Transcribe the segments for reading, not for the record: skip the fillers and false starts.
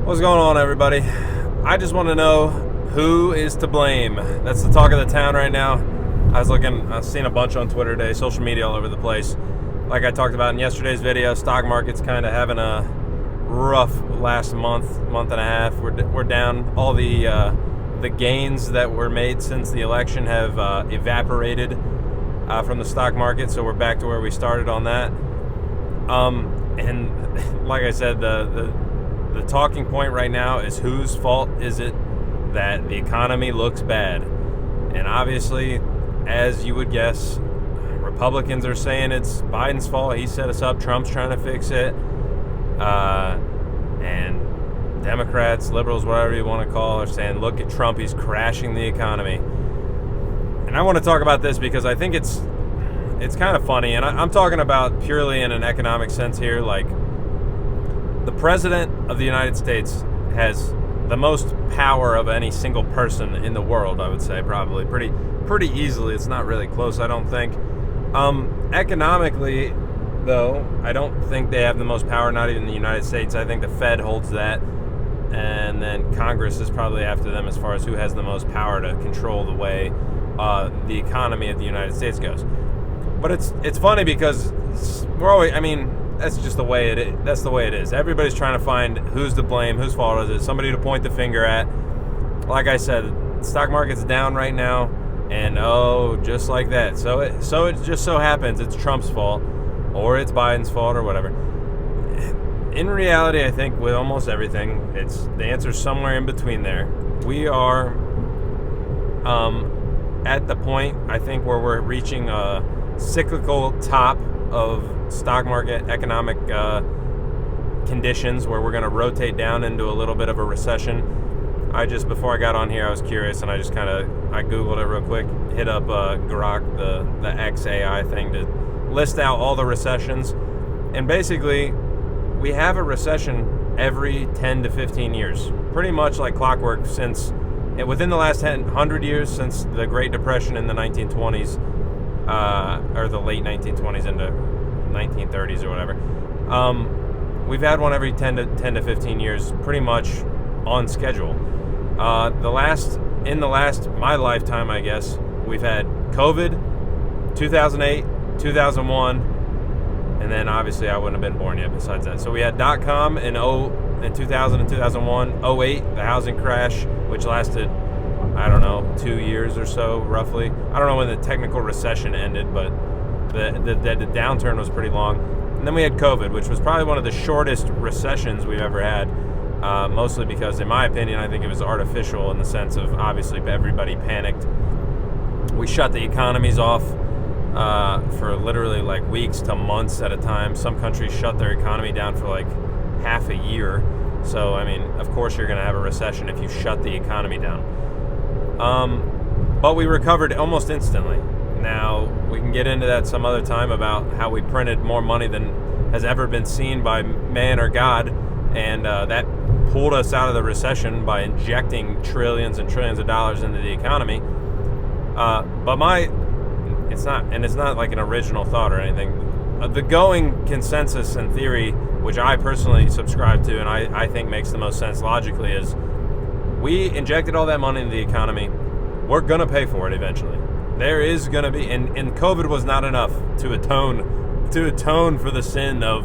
What's going on, everybody? I just want to know who is to blame. That's the talk of the town right now. I've seen a bunch on Twitter today, social media all over the place. Like I talked about in yesterday's video, stock market's kind of having a rough last month and a half. We're down. All the gains that were made since the election have evaporated from the stock market, so we're back to where we started on that. And like I said, the talking point right now is whose fault is it that the economy looks bad? And obviously, as you would guess, Republicans are saying it's Biden's fault. He set us up. Trump's trying to fix it. And Democrats, liberals, whatever you want to call, are saying, look at Trump. He's crashing the economy. And I want to talk about this because I think it's kind of funny. And I'm talking about purely in an economic sense here. Like, the president of the United States has the most power of any single person in the world, I would say, probably pretty easily. It's not really close, I don't think. Economically, though, I don't think they have the most power, not even the United States. I think the Fed holds that, and then Congress is probably after them as far as who has the most power to control the way the economy of the United States goes. But it's funny because we're always, that's just the way it is. That's the way it is. Everybody's trying to find who's to blame, whose fault is it, somebody to point the finger at. Like I said, the stock market's down right now, and just like that. So it just so happens it's Trump's fault, or it's Biden's fault, or whatever. In reality, I think with almost everything, it's the answer's somewhere in between there. We are at the point, I think, where we're reaching a cyclical top of stock market economic conditions where we're going to rotate down into a little bit of a recession. Before I got on here, I was curious, and I Googled it real quick, hit up Grok, the XAI thing, to list out all the recessions. And basically, we have a recession every 10 to 15 years, pretty much like clockwork within the last 100 years since the Great Depression in the 1920s, or the late 1920s into 1930s or whatever. We've had one every 10 to 15 years, pretty much on schedule. My lifetime, I guess, we've had COVID, 2008, 2001, and then obviously I wouldn't have been born yet besides that. So we had .com in 2000 and 2001, 08, the housing crash, which lasted, 2 years or so, roughly. I don't know when the technical recession ended, but the downturn was pretty long. And then we had COVID, which was probably one of the shortest recessions we've ever had, mostly because, in my opinion, I think it was artificial in the sense of, obviously, everybody panicked. We shut the economies off for literally like weeks to months at a time. Some countries shut their economy down for like half a year. So, of course you're going to have a recession if you shut the economy down. But we recovered almost instantly. Now, we can get into that some other time about how we printed more money than has ever been seen by man or God, and that pulled us out of the recession by injecting trillions and trillions of dollars into the economy. It's not like an original thought or anything. The going consensus and theory, which I personally subscribe to and I think makes the most sense logically, is we injected all that money into the economy. We're going to pay for it eventually. There is going to be, and COVID was not enough to atone for the sin of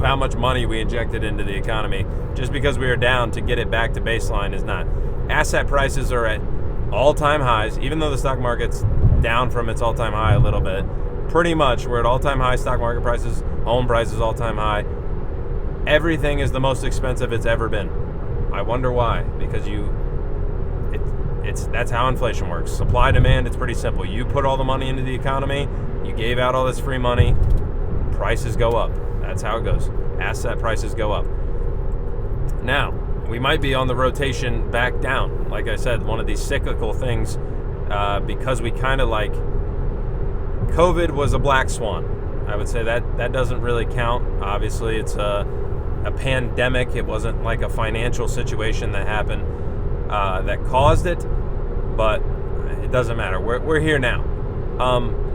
how much money we injected into the economy. Just because we are down, to get it back to baseline is not. Asset prices are at all-time highs, even though the stock market's down from its all-time high a little bit. Pretty much, we're at all-time high stock market prices, home prices all-time high. Everything is the most expensive it's ever been. I wonder why. Because that's how inflation works. Supply demand, it's pretty simple. You put all the money into the economy, you gave out all this free money, prices go up. That's how it goes. Asset prices go up. Now, we might be on the rotation back down. Like I said, one of these cyclical things, because we kind of like, COVID was a black swan. I would say that doesn't really count. Obviously, it's a pandemic. It wasn't like a financial situation that happened that caused it, but it doesn't matter. We're here now.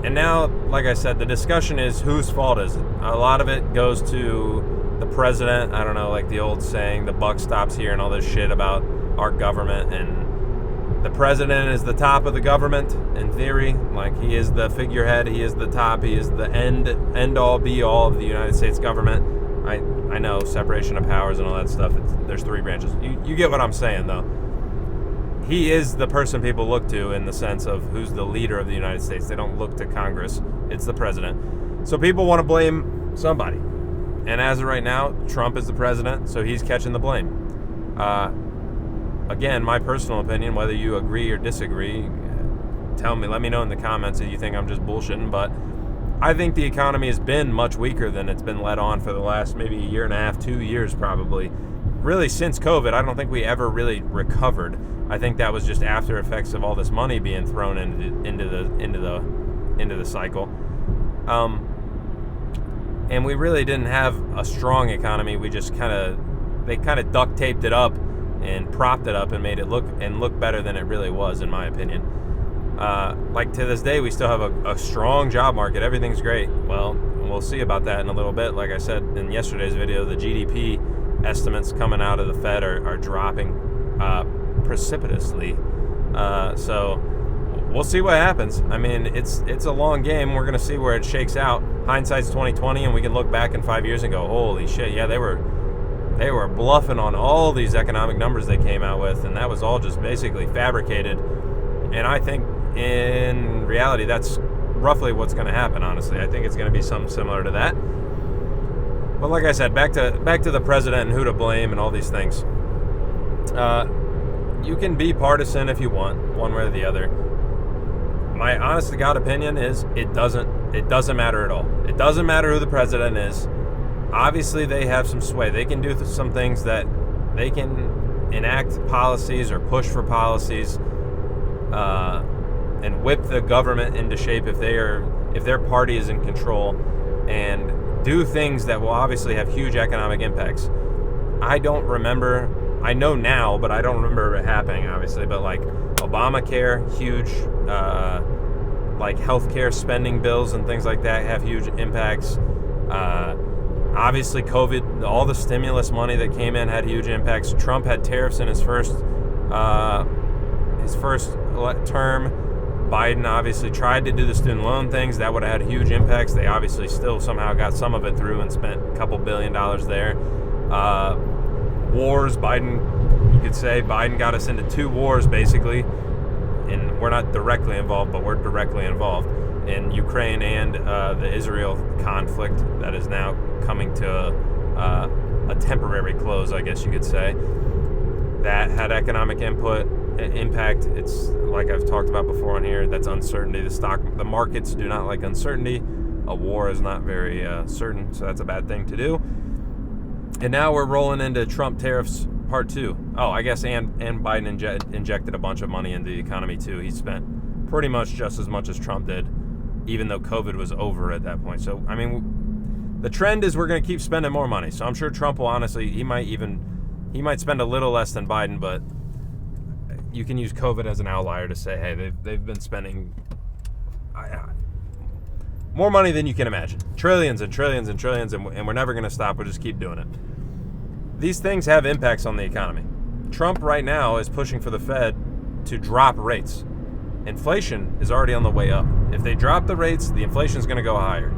And now, like I said, the discussion is whose fault is it? A lot of it goes to the president, I don't know, like the old saying, the buck stops here and all this shit about our government, and the president is the top of the government in theory. Like, he is the figurehead, he is the top, he is the end all be all of the United States government. I know, separation of powers and all that stuff, there's 3 branches. You get what I'm saying, though. He is the person people look to in the sense of who's the leader of the United States. They don't look to Congress. It's the president. So people want to blame somebody. And as of right now, Trump is the president, so he's catching the blame. Again, my personal opinion, whether you agree or disagree, let me know in the comments if you think I'm just bullshitting, but I think the economy has been much weaker than it's been led on for the last maybe 1.5 years, 2 years probably. Really, since COVID, I don't think we ever really recovered. I think that was just after effects of all this money being thrown into the cycle. And we really didn't have a strong economy. We just they kind of duct taped it up and propped it up and made it look better than it really was, in my opinion. Like, to this day, we still have a strong job market. Everything's great. Well, we'll see about that in a little bit. Like I said in yesterday's video, the GDP estimates coming out of the Fed are dropping precipitously. So we'll see what happens. I mean, it's a long game. We're going to see where it shakes out. Hindsight's 2020, and we can look back in 5 years and go, holy shit, yeah, they were bluffing on all these economic numbers they came out with, and that was all just basically fabricated. And I think in reality, that's roughly what's going to happen, honestly. I think it's going to be something similar to that. But like I said, back to the president and who to blame and all these things. You can be partisan if you want, one way or the other. My honest to God opinion is it doesn't matter at all. It doesn't matter who the president is. Obviously, they have some sway. They can do some things that they can enact policies or push for policies and whip the government into shape if their party is in control, and do things that will obviously have huge economic impacts. I know now, but I don't remember it happening, obviously, but like Obamacare, huge, like healthcare spending bills and things like that have huge impacts. Obviously, COVID, all the stimulus money that came in had huge impacts. Trump had tariffs in his first term. Biden obviously tried to do the student loan things. That would have had huge impacts. They obviously still somehow got some of it through and spent a couple $1 billion there. Wars, you could say Biden got us into 2 wars, basically. And we're not directly involved, but we're directly involved in Ukraine and the Israel conflict that is now coming to a temporary close, I guess you could say. That had economic impact. It's like I've talked about before on here. That's uncertainty. The markets do not like uncertainty. A war is not very certain, so that's a bad thing to do. And now we're rolling into Trump tariffs part 2. Oh, I guess and Biden injected a bunch of money into the economy too. He spent pretty much just as much as Trump did, even though COVID was over at that point. So, I mean, the trend is we're going to keep spending more money. So I'm sure Trump will honestly, he might spend a little less than Biden, but you can use COVID as an outlier to say, hey, they've been spending more money than you can imagine. Trillions and trillions and trillions, and we're never going to stop. We'll just keep doing it. These things have impacts on the economy. Trump right now is pushing for the Fed to drop rates. Inflation is already on the way up. If they drop the rates, the inflation is going to go higher.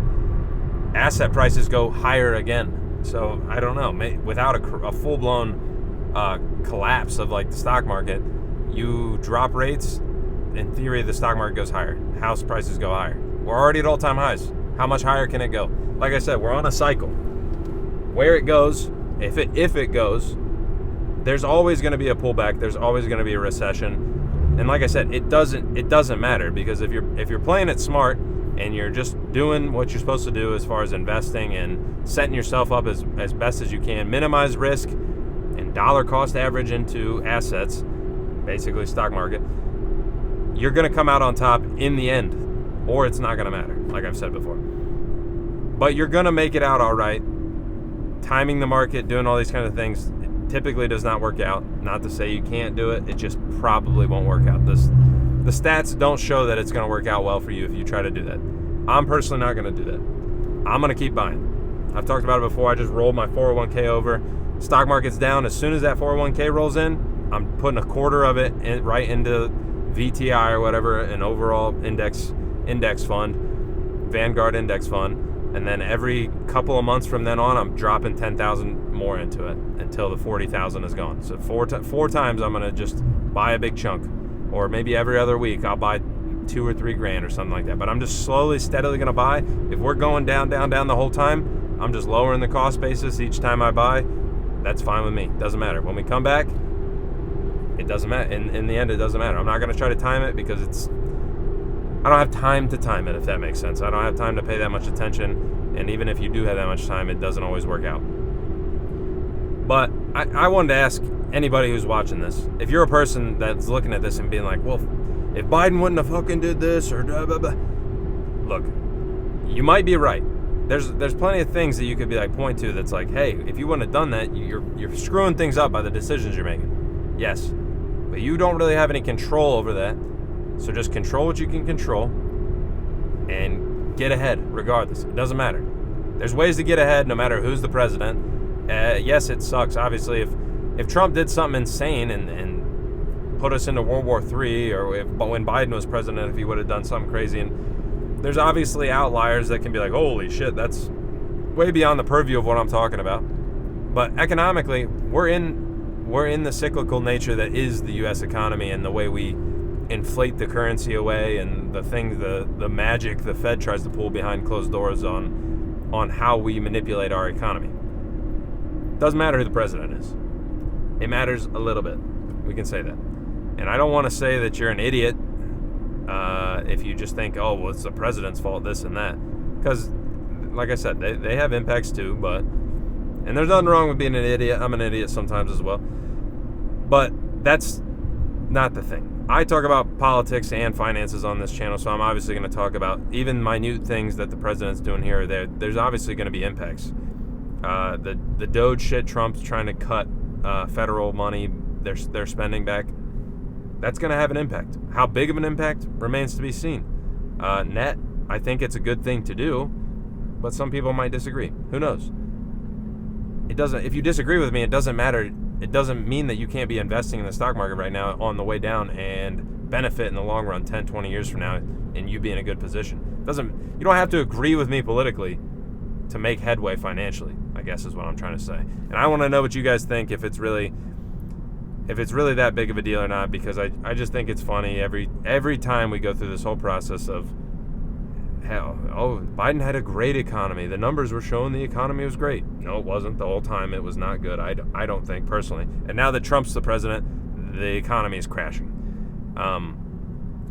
Asset prices go higher again. So I don't know. Without a full-blown collapse of like the stock market, you drop rates, in theory, the stock market goes higher. House prices go higher. We're already at all-time highs. How much higher can it go? Like I said, we're on a cycle. Where it goes, if it goes, there's always going to be a pullback. There's always going to be a recession. And like I said, it doesn't matter, because if you're playing it smart and you're just doing what you're supposed to do as far as investing and setting yourself up as best as you can, minimize risk and dollar cost average into assets, basically stock market, you're going to come out on top in the end, or it's not going to matter, like I've said before. But you're going to make it out all right. Timing the market, doing all these kind of things typically does not work out. Not to say you can't do it, it just probably won't work out. The stats don't show that it's going to work out well for you if you try to do that. I'm personally not going to do that. I'm going to keep buying. I've talked about it before. I just rolled my 401k over. Stock market's down. As soon as that 401k rolls in, I'm putting a quarter of it right into VTI or whatever, an overall index fund, Vanguard index fund. And then every couple of months from then on, I'm dropping 10,000 more into it until the 40,000 is gone. So four times I'm gonna just buy a big chunk, or maybe every other week I'll buy $2 or $3 grand or something like that. But I'm just slowly, steadily gonna buy. If we're going down the whole time, I'm just lowering the cost basis each time I buy. That's fine with me. Doesn't matter. When we come back, it doesn't matter. In the end, it doesn't matter. I'm not gonna try to time it because I don't have time to time it, if that makes sense. I don't have time to pay that much attention, and even if you do have that much time, it doesn't always work out. But I wanted to ask anybody who's watching this, if you're a person that's looking at this and being like, well, if Biden wouldn't have fucking did this or blah, blah, blah. Look, you might be right. There's plenty of things that you could be like point to that's like, hey, if you wouldn't have done that, you're screwing things up by the decisions you're making. Yes, but you don't really have any control over that. So just control what you can control and get ahead regardless. It doesn't matter. There's ways to get ahead no matter who's the president. Yes, it sucks. Obviously, if Trump did something insane and put us into World War III, or when Biden was president, if he would have done something crazy, and there's obviously outliers that can be like, holy shit, that's way beyond the purview of what I'm talking about. But economically, we're in the cyclical nature that is the U.S. economy, and the way we inflate the currency away, and the magic the Fed tries to pull behind closed doors on how we manipulate our economy. Doesn't matter who the president is. It matters a little bit. We can say that. And I don't want to say that you're an idiot if you just think, oh, well, it's the president's fault, this and that. Because, like I said, they have impacts too, and there's nothing wrong with being an idiot. I'm an idiot sometimes as well. But that's not the thing. I talk about politics and finances on this channel, so I'm obviously going to talk about even minute things that the president's doing here or there. There's obviously going to be impacts. The Doge shit, Trump's trying to cut federal money, they're spending back. That's going to have an impact. How big of an impact remains to be seen. Net, I think it's a good thing to do, but some people might disagree. Who knows? It doesn't. If you disagree with me, it doesn't matter. It doesn't mean that you can't be investing in the stock market right now on the way down and benefit in the long run 10, 20 years from now and you be in a good position. You don't have to agree with me politically to make headway financially, I guess is what I'm trying to say. And I want to know what you guys think, if it's really that big of a deal or not, because I just think it's funny every time we go through this whole process of, hell, oh, Biden had a great economy. The numbers were showing the economy was great. No, it wasn't. The whole time it was not good. I don't think, personally. And now that Trump's the president, the economy is crashing.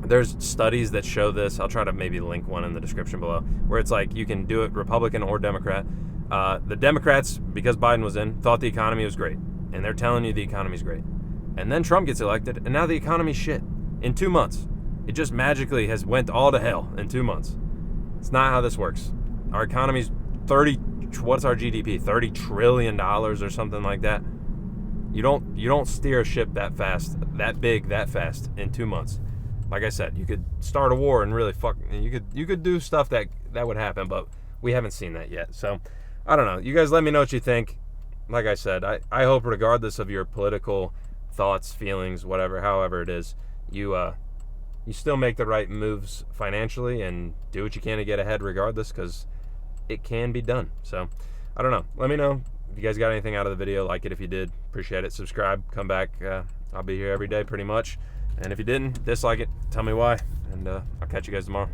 There's studies that show this. I'll try to maybe link one in the description below, where it's like you can do it Republican or Democrat. The Democrats, because Biden was in, thought the economy was great. And they're telling you the economy's great. And then Trump gets elected, and now the economy's shit. In 2 months. It just magically has went all to hell in 2 months. It's not how this works. Our economy's what's our GDP? $30 trillion or something like that. You don't steer a ship that fast, that big, that fast in 2 months. Like I said, you could start a war and really you could do stuff that would happen, but we haven't seen that yet. So I don't know. You guys let me know what you think. Like I said, I hope regardless of your political thoughts, feelings, whatever, however it is, you still make the right moves financially and do what you can to get ahead regardless, because it can be done. So, I don't know. Let me know if you guys got anything out of the video. Like it if you did. Appreciate it. Subscribe. Come back. I'll be here every day pretty much. And if you didn't, dislike it. Tell me why. And I'll catch you guys tomorrow.